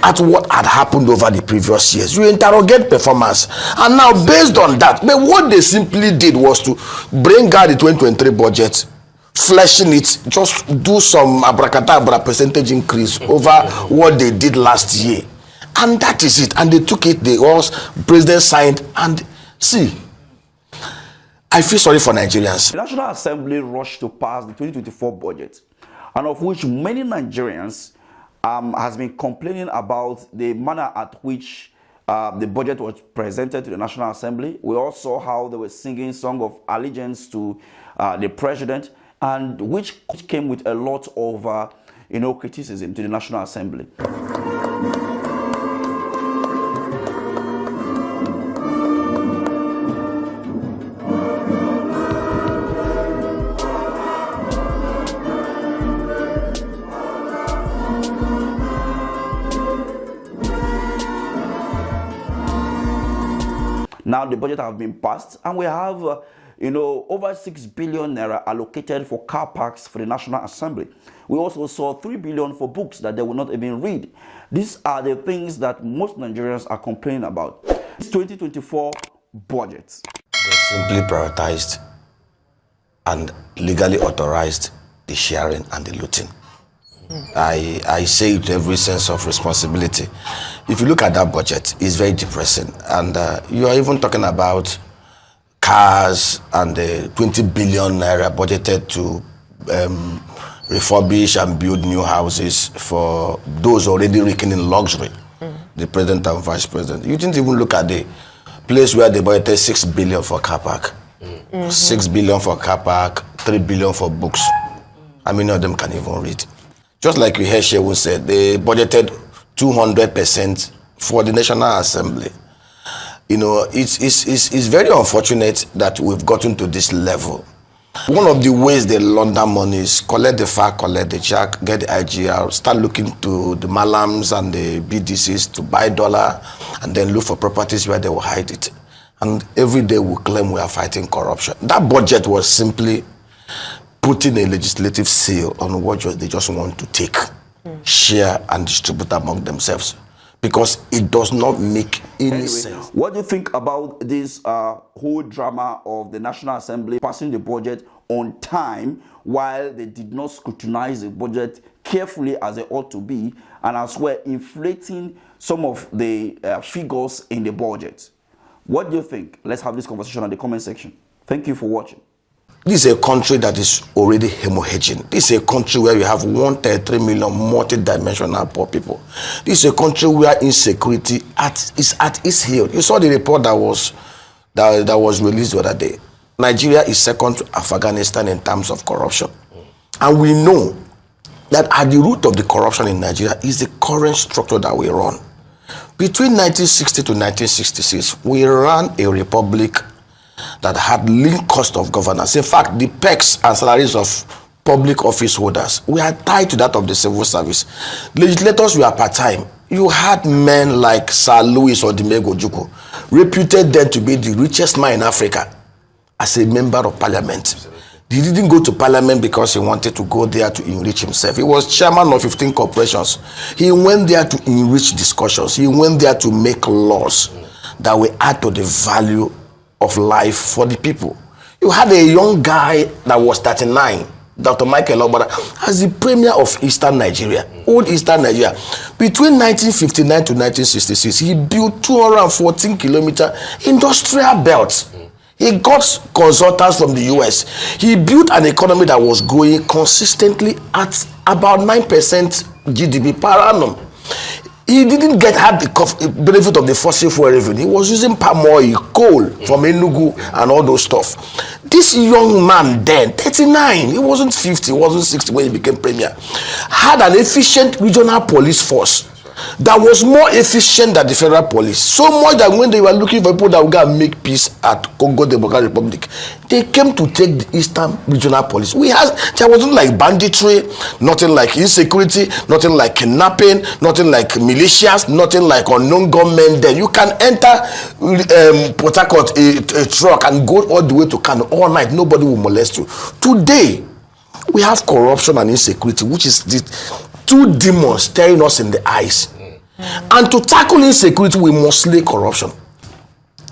at what had happened over the previous years. You interrogate performance. And now, based on that, but what they simply did was to bring out the 2023 budget, fleshing it, just do some abracadabra percentage increase over what they did last year. And that is it. And they took it, the president signed, and see, I feel sorry for Nigerians. The National Assembly rushed to pass the 2024 budget, and of which many Nigerians has been complaining about the manner at which the budget was presented to the National Assembly. We all saw how they were singing song of allegiance to the president, and which came with a lot of criticism to the National Assembly. Now the budget has been passed, and we have, over 6 billion naira allocated for car parks for the National Assembly. We also saw 3 billion for books that they will not even read. These are the things that most Nigerians are complaining about. This 2024 budget. They simply prioritized and legally authorized the sharing and the looting. I say it with every sense of responsibility. If you look at that budget, it's very depressing. And you are even talking about cars and the 20 billion naira budgeted to refurbish and build new houses for those already reeking in luxury, the president and vice president. You didn't even look at the place where they budgeted 6 billion for car park, 6 billion for car park, 3 billion for books. How many of them can even read? Just like we heard Shehu said, they budgeted 200% for the National Assembly. It's very unfortunate that we've gotten to this level. One of the ways they launder money is collect the FAR, collect the check, get the IGR, start looking to the Malams and the BDCs to buy dollar, and then look for properties where they will hide it. And every day we claim we are fighting corruption. That budget was simply putting a legislative seal on what they just want to take, share, and distribute among themselves, because it does not make any sense. What do you think about this whole drama of the National Assembly passing the budget on time while they did not scrutinize the budget carefully as they ought to be, and as well inflating some of the figures in the budget? What do you think? Let's have this conversation in the comment section. Thank you for watching. This is a country that is already hemorrhaging. This is a country where we have 133 million multi-dimensional poor people. This is a country where insecurity is at its heel. You saw the report that was released the other day. Nigeria is second to Afghanistan in terms of corruption. And we know that at the root of the corruption in Nigeria is the current structure that we run. Between 1960 to 1966, we ran a republic that had lean cost of governance. In fact, the pecs and salaries of public office holders were tied to that of the civil service. Legislators were part-time. You had men like Sir Louis Odimego Ojukwu, reputed then to be the richest man in Africa, as a member of parliament. He didn't go to parliament because he wanted to go there to enrich himself. He was chairman of 15 corporations. He went there to enrich discussions. He went there to make laws that will add to the value of life for the people. You had a young guy that was 39, Dr. Michael Obada, as the premier of Eastern Nigeria, old Eastern Nigeria. Between 1959 to 1966, he built 214 kilometer industrial belts. He got consultants from the US. He built an economy that was growing consistently at about 9% GDP per annum. He didn't have the benefit of the fossil fuel revenue. He was using palm oil, coal from Enugu and all those stuff. This young man then, 39, he wasn't 50, he wasn't 60 when he became premier, had an efficient regional police force that was more efficient than the federal police. So much that when they were looking for people that would go and make peace at Congo Democratic Republic, they came to take the Eastern Regional Police. There wasn't like banditry, nothing like insecurity, nothing like kidnapping, nothing like militias, nothing like unknown gunmen. Then you can enter Port Harcourt, a truck, and go all the way to Kano all night. Nobody will molest you. Today, we have corruption and insecurity, which is the two demons staring us in the eyes. And to tackle insecurity, we must slay corruption.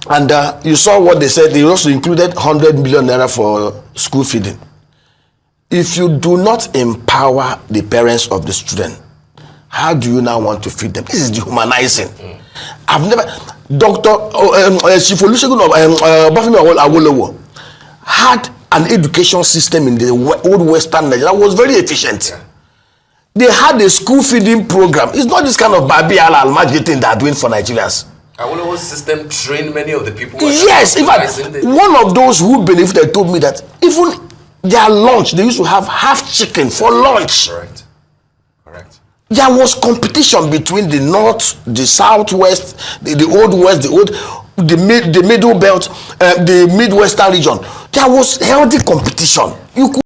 And you saw what they said. They also included 100 million naira for school feeding. If you do not empower the parents of the student, how do you now want to feed them? This is dehumanizing. I've never, Chief Olusegun Obafemi Awolowo had an education system in the old Western Nigeria that was very efficient. Yeah. They had a school feeding program. It's not this kind of Babi al-Almajiri thing they're doing for Nigerians. Awolowo's system trained many of the people. Yes, in fact, one of those who benefited told me that even their lunch, they used to have half chicken for lunch. Correct. Correct. There was competition between the north, the southwest, the old west, the middle belt, the midwestern region. There was healthy competition. You could